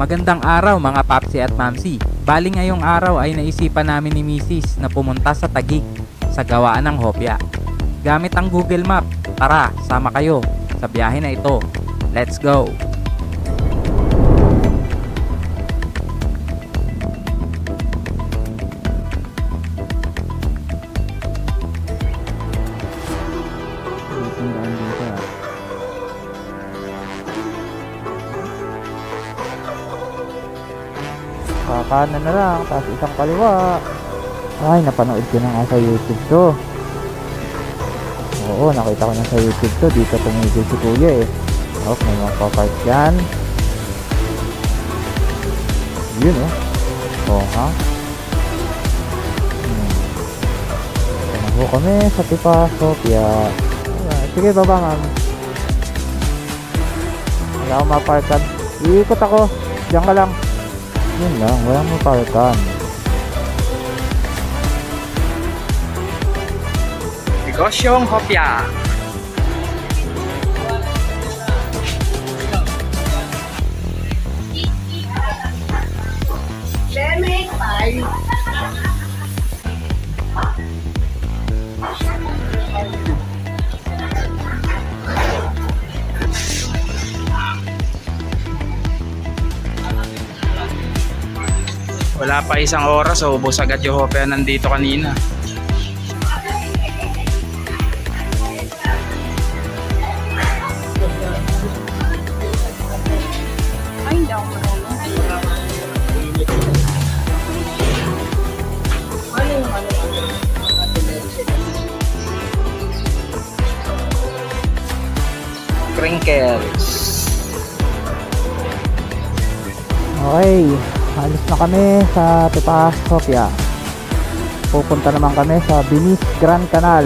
Magandang araw mga papsi at mamsi. Bali ngayong araw ay naisipan namin ni Mrs. na pumunta sa Taguig sa gawaan ng hopya. Gamit ang Google Map, tara, sama kayo sa biyahe na ito. Let's go! Kakanan na lang, tapos isang kaliwa. Ay, napanood ko na nga sa YouTube to. Oo, nakita ko na sa YouTube to. Dito tumigil si kuya eh. Oh, may mga papark dyan. Yun oh. Oo ha. Tanaho kami sa Tipa Sofia. Sige, baba ma'am. Wala akong maparkan. Iikot ako. Diyan ka lang. Yun lang, walang maparkan. Negosyong hopya. Wala pa isang oras, ubos agad yung hopya nandito kanina. Ay, hindi ako Crinkles. Okay, alis na kami sa Tipa Sofia. Pupunta naman kami sa Binis Grand Canal.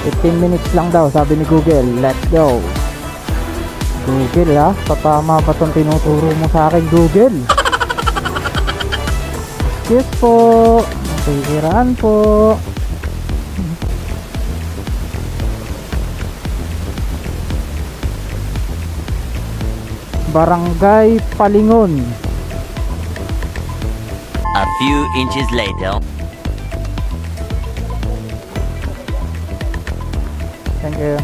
15 minutes lang daw, sabi ni Google. Let's go. Google ha, tatama ba itong tinuturo mo sa akin, Google? Excuse po, nasisiraan po. Barangay Palingon. A few inches later. Thank you.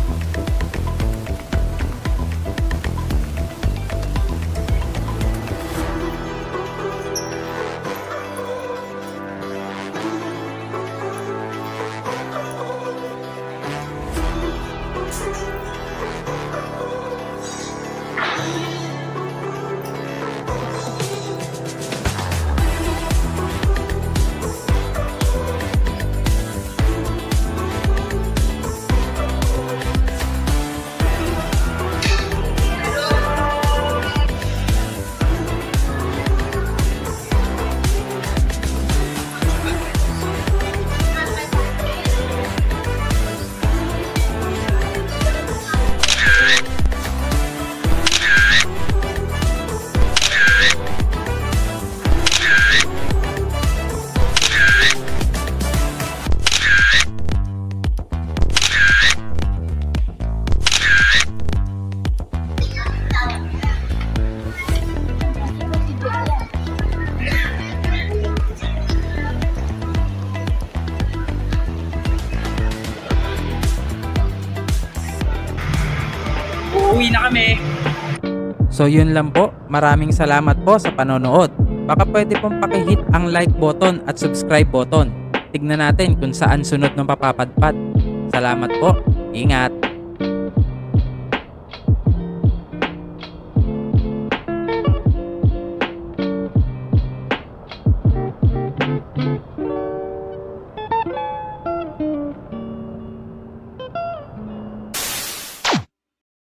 Uuwi na kami. So yun lang po. Maraming salamat po sa panonood. Baka pwede pong pakihit ang like button at subscribe button. Tignan natin kung saan sunod ng papapadpad. Salamat po. Ingat.